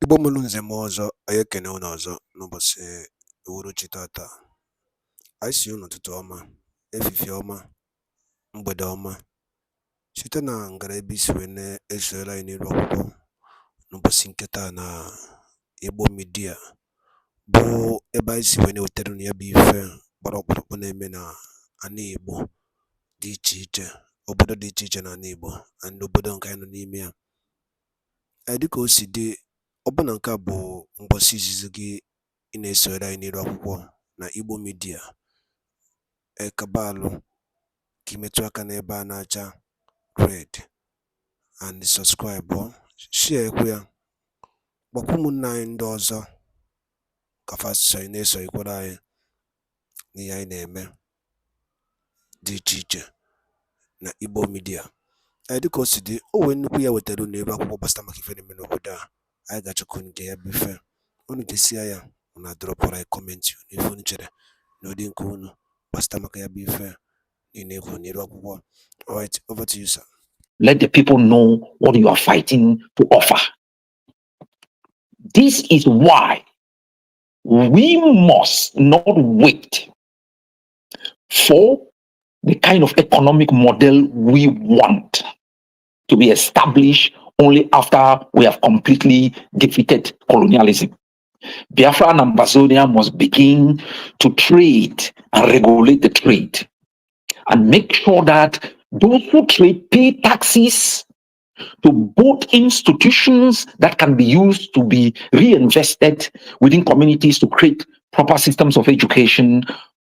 Igbo mụrụ nze m ọzọ, anyị ekene unu ọzọ n'ụbọchị uhuruchi tata. Anyị sị unu ụtụtụ ọma, efifie ọma, mgbede ọma, site na ngara ebe isi wee na-esoyere anyị n'iru akwụkwọ n'ụbọchị nke taa na Igbo midia, bụ ebe anyị si wee na-ewetara unu ya bụ ife gbara ọkpụrụkpụ na-eme na ana Igbo dị iche iche, obodo dị iche iche na ana Igbo na obodo nke anyị nọ n'ime ya. Dịka o si dị, ọbụna nke a bụ mgbọsị izizi gị ị na-esonyere anyị n'iru akwụkwọ na Igbo midia, ekabalụ ka imetụ aka n'ebe a na-acha red and subscribe, share ekwe ya, gbakwa ụmụnne anyị ndị ọzọ ka fasịsọ anyị na-esonyekwara anyị n'ihe anyị na-eme dị iche iche na Igbo midia. Dịka o si dị, o nwee nnukwu ya wetara unu ebe akwụkwọ gbasara maka ife na-eme n'obodo a. Anyị ga-achọkwu nke ya bụ ife unu ga-esia ya, unu adọrọpụrụ anyị kọmentị n'ife unu chere n'ụdị nke unu gbasara maka ya bụ ife niile ekwu n'iru akwụkwọ. Alright, over to you, sir. Let the people know what you are fighting to offer. This is why we must not wait for the kind of economic model we want to be established only after we have completely defeated colonialism. Biafra and Ambazonia must begin to trade and regulate the trade and make sure that those who trade pay taxes to both institutions that can be used to be reinvested within communities to create proper systems of education,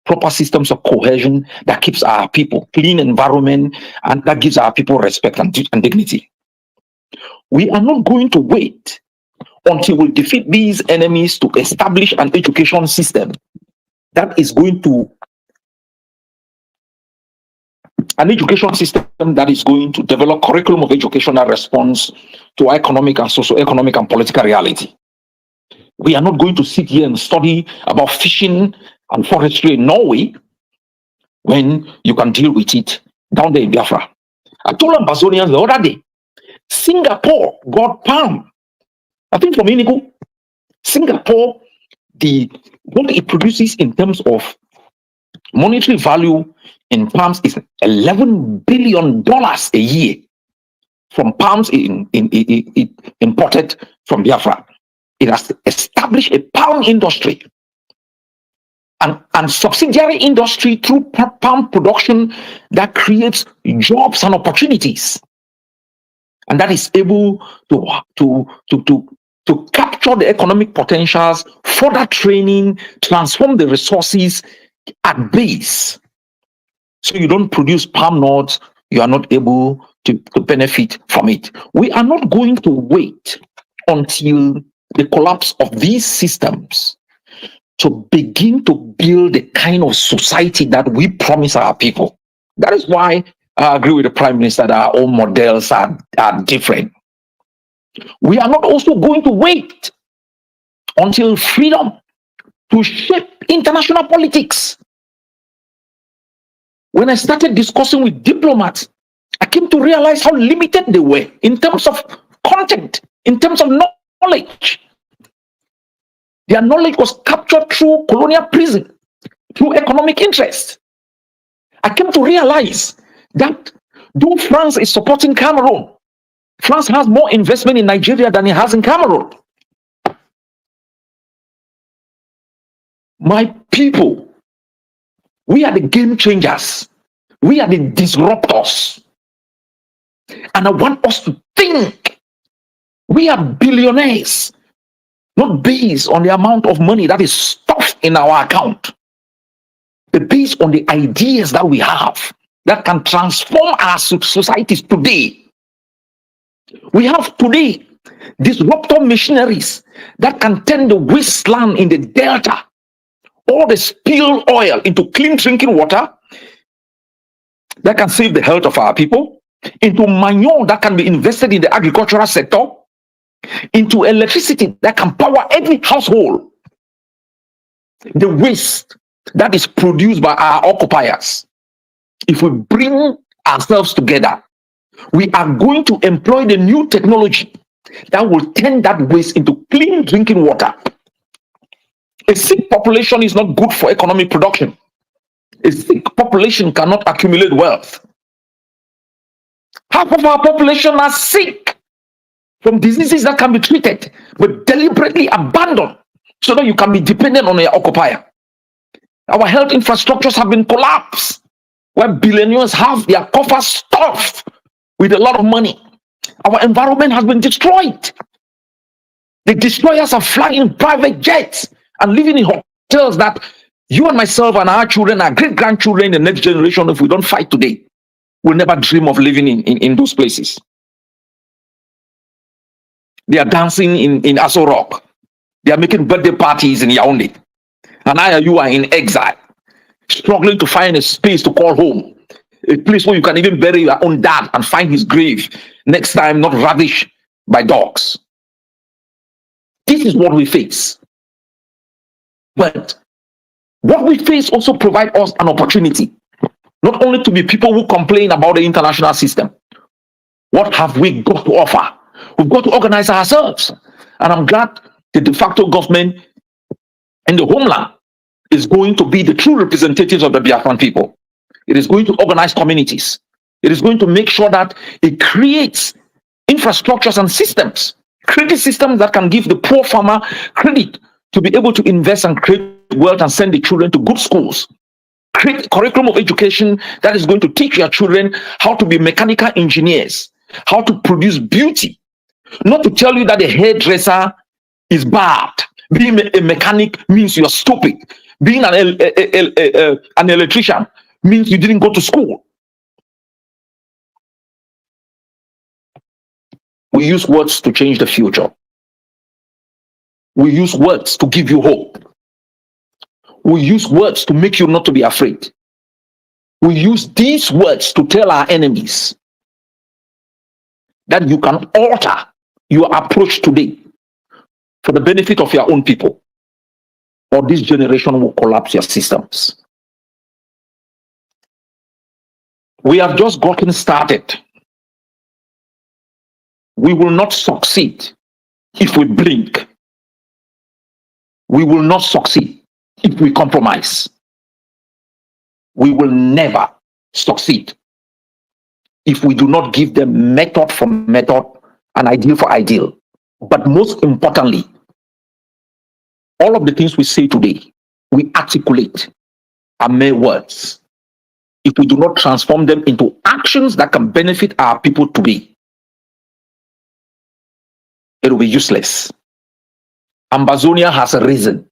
proper systems of cohesion that keeps our people clean environment and that gives our people respect and dignity. We are not going to wait until we defeat these enemies to establish an education system that is going to develop curriculum of education that responds to economic and socio-economic and political reality. We are not going to sit here and study about fishing and forestry in Norway when you can deal with it down there in Biafra. I told Ambazonians the other day, Singapore got palm. I think from Inigo, Singapore, what it produces in terms of monetary value in palms is $11 billion a year from palms imported from Biafra. It has established a palm industry and subsidiary industry through palm production that creates jobs and opportunities, and that is able to capture the economic potentials, further training, transform the resources at base. So you don't produce palm nuts, you are not able to benefit from it. We are not going to wait until the collapse of these systems to begin to build the kind of society that we promise our people. That is why I agree with the Prime Minister that our own models are different. We are not also going to wait until freedom to shape international politics. When I started discussing with diplomats, I came to realize how limited they were in terms of content, in terms of knowledge. Their knowledge was captured through colonial prison, through economic interest. I came to realize that though France is supporting Cameroon, France has more investment in Nigeria than it has in Cameroon. My people, we are the game changers. We are the disruptors. And I want us to think. We are billionaires, not based on the amount of money that is stuffed in our account, but based on the ideas that we have that can transform our societies today. We have today disruptor machineries that can turn the wasteland in the delta, all the spilled oil, into clean drinking water that can save the health of our people, into manure that can be invested in the agricultural sector, into electricity that can power every household. The waste that is produced by our occupiers, if we bring ourselves together, we are going to employ the new technology that will turn that waste into clean drinking water. A sick population is not good for economic production. A sick population cannot accumulate wealth. Half of our population are sick from diseases that can be treated, but deliberately abandoned so that you can be dependent on your occupier. Our health infrastructures have been collapsed, where billionaires have their coffers stuffed with a lot of money. Our environment has been destroyed. The destroyers are flying private jets and living in hotels that you and myself and our children, our great-grandchildren, the next generation, if we don't fight today, will never dream of living in those places. They are dancing in Aso Rock. They are making birthday parties in Yaoundé. And I and you are in exile, struggling to find a space to call home, a place where you can even bury your own dad and find his grave next time, not ravished by dogs. This is what we face. But what we face also provides us an opportunity, not only to be people who complain about the international system. What have we got to offer? We've got to organize ourselves. And I'm glad the de facto government and the homeland is going to be the true representatives of the Biafran people. It is going to organize communities. It is going to make sure that it creates infrastructures and systems, credit systems that can give the poor farmer credit to be able to invest and create wealth and send the children to good schools. Create a curriculum of education that is going to teach your children how to be mechanical engineers, how to produce beauty. Not to tell you that a hairdresser is bad. Being a mechanic means you're stupid. Being an electrician means you didn't go to school. We use words to change the future. We use words to give you hope. We use words to make you not to be afraid. We use these words to tell our enemies that you can alter your approach today for the benefit of your own people, or this generation will collapse your systems. We have just gotten started. We will not succeed if we blink. We will not succeed if we compromise. We will never succeed if we do not give them method for method and ideal for ideal. But most importantly, all of the things we say today, we articulate are mere words. If we do not transform them into actions that can benefit our people today, it will be useless. Ambazonia has risen.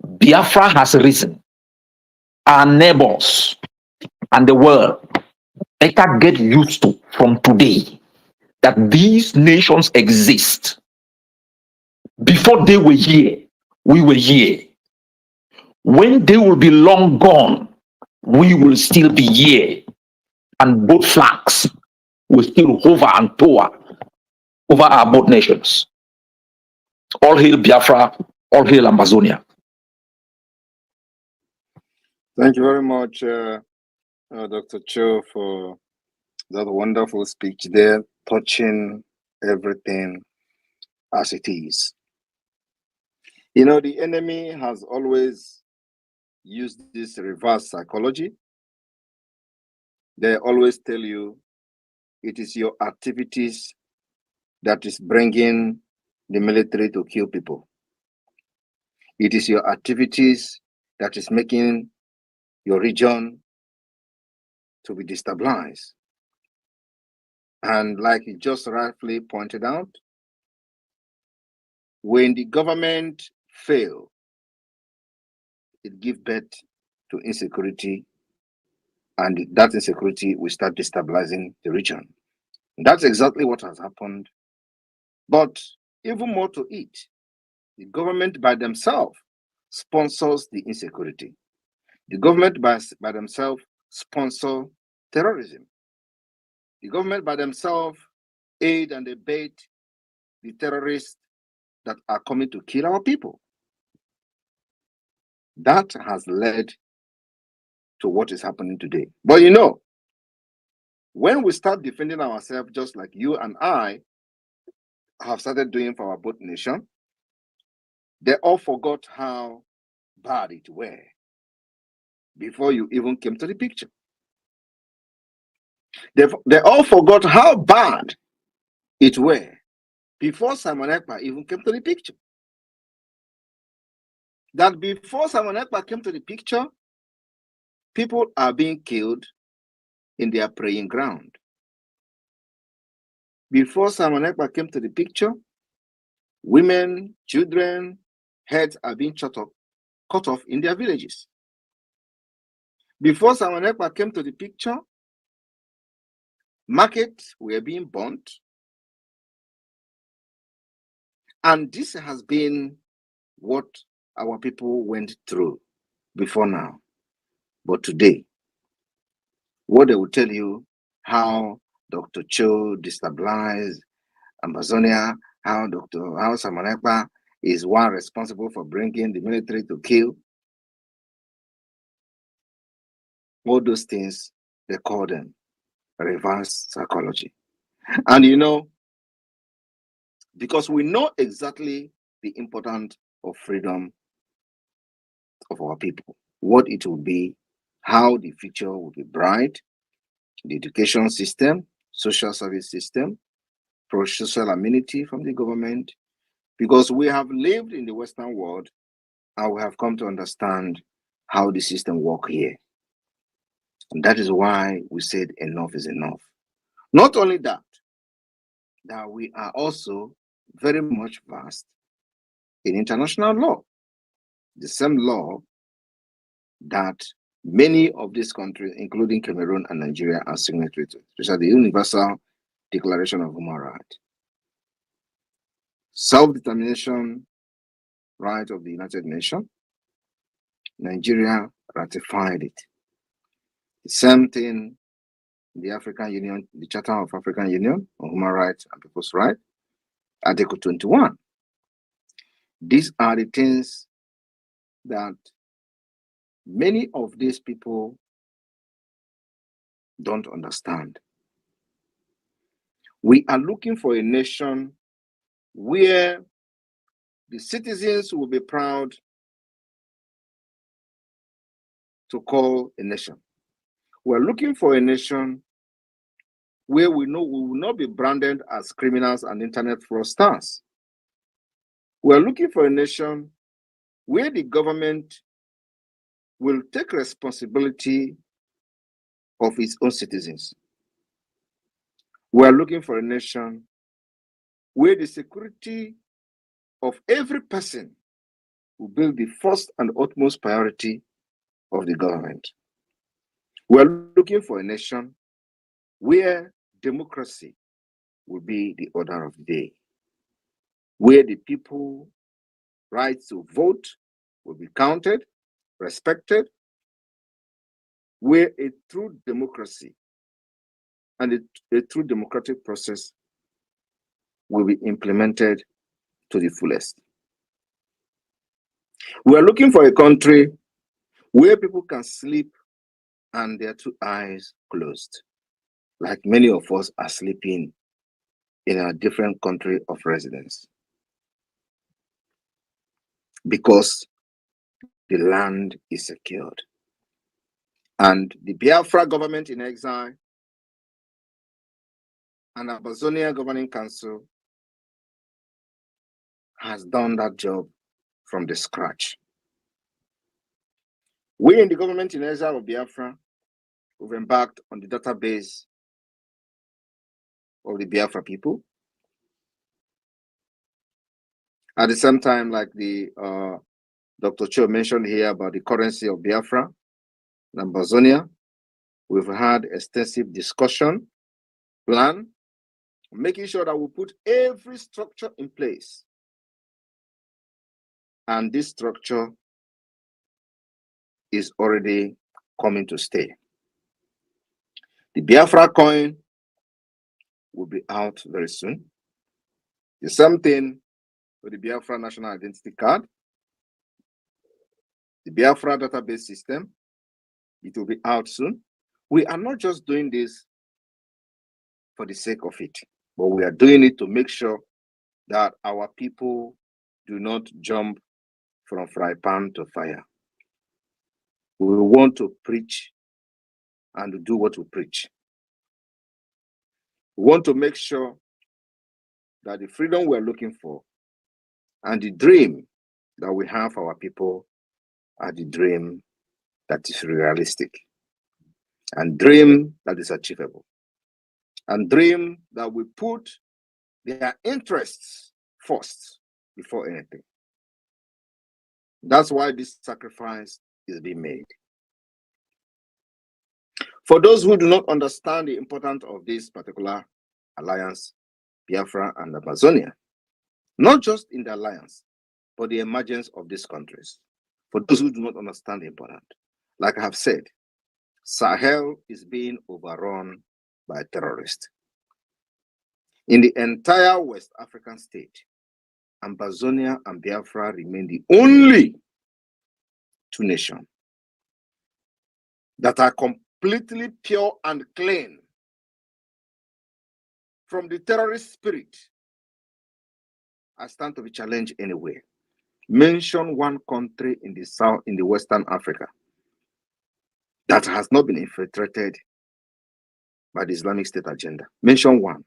Biafra has risen. Our neighbors and the world better get used to from today that these nations exist. Before they were here, we were here. When they will be long gone, we will still be here. And both flags will still hover and tower over our both nations. All hail Biafra, all hail Amazonia. Thank you very much, Dr. Cho, for that wonderful speech there, touching everything as it is. You know, the enemy has always used this reverse psychology. They always tell you it is your activities that is bringing the military to kill people. It is your activities that is making your region to be destabilized. And like you just rightfully pointed out, when the government fails, it gives birth to insecurity, and that insecurity will start destabilizing the region. And that's exactly what has happened. But even more to it, the government by themselves sponsors the insecurity. The government by themselves sponsor terrorism. The government by themselves aid and abet the terrorists that are coming to kill our people. That has led to what is happening today. But you know, when we start defending ourselves, just like you and I, have started doing for our both nation, they all forgot how bad it were before you even came to the picture. They all forgot how bad it were before Simon Ekpa even came to the picture. That before Simon Ekpa came to the picture, people are being killed in their praying ground. Before Simon Ekpa came to the picture, women, children, heads are being cut off in their villages. Before Simon Ekpa came to the picture, markets were being burnt. And this has been what our people went through before now. But today, what they will tell you, how Dr. Cho destabilized Amazonia, how Simon Ekpa is one responsible for bringing the military to kill. All those things, they call them reverse psychology. And you know, because we know exactly the importance of freedom of our people, what it will be, how the future will be bright, the education system, social service system, pro-social amenity from the government, because we have lived in the Western world and we have come to understand how the system works here. And that is why we said enough is enough. Not only that, that we are also very much versed in international law, the same law that many of these countries, including Cameroon and Nigeria, are signatory to, especially the Universal Declaration of Human Rights. Self-determination right of the United Nations, Nigeria ratified it. The same thing, the African Union, the Charter of African Union on Human Rights and People's Rights, Article 21. These are the things that many of these people don't understand. We are looking for a nation where the citizens will be proud to call a nation. We're looking for a nation where we know we will not be branded as criminals and internet fraudsters. We're looking for a nation where the government will take responsibility of its own citizens. We're looking for a nation where the security of every person will be the first and utmost priority of the government. We're looking for a nation where democracy will be the order of the day, where the people's rights to vote will be counted, respected, where a true democracy and a true democratic process will be implemented to the fullest. We are looking for a country where people can sleep and their two eyes closed, like many of us are sleeping in a different country of residence, because the land is secured. And the Biafra government in exile and Amazonia Governing Council has done that job from the scratch. We in the government in exile of Biafra, we've embarked on the database of the Biafra people. At the same time, like the Dr. Cho mentioned here about the currency of Biafra and Amazonia, we've had extensive discussion, plan, making sure that we put every structure in place. And this structure is already coming to stay. The Biafra coin will be out very soon. The same thing with the Biafra National Identity Card, the Biafra database system, it will be out soon. We are not just doing this for the sake of it, but we are doing it to make sure that our people do not jump from fry pan to fire. We want to preach and do what we preach. We want to make sure that the freedom we're looking for and the dream that we have for our people are the dream that is realistic, and dream that is achievable, and dream that we put their interests first before anything. That's why this sacrifice is being made. For those who do not understand the importance of this particular alliance, Biafra and Amazonia, not just in the alliance, but the emergence of these countries. For those who do not understand the importance, like I have said, Sahel is being overrun by terrorists. In the entire West African state, Amazonia and Biafra remain the only two nations that are completely pure and clean from the terrorist spirit. I stand to be challenged anyway. Mention one country in the South, in the Western Africa, that has not been infiltrated by the Islamic State agenda. Mention one.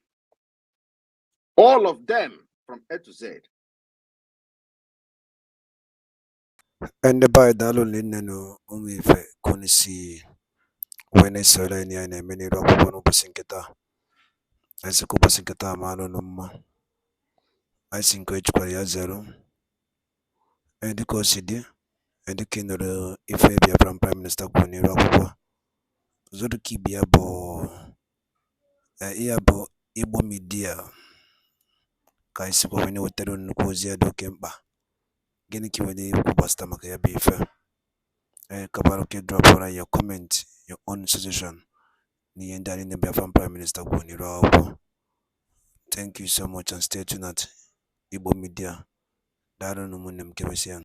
All of them from A to Z. And by Dalo Lineno, only if Konisi, when I saw any and many rock one opasinketa, as a copasinketa malo no more. I think which qualia zero, and the cosidi, and the king of the if Prime Minister Kuni Rapo, Zoduki Biabo, Iabo, Ibo Media, Kaisiko when you were telling Kozia do Kemba, Geniki when you pasta Makaya beef. Kabaroke drop for your comment, your own suggestion. Ni endani ne Biafran Prime Minister Kuni Rapo. Thank you so much and stay tuned at Igbo Media. Daro no munem kemesian.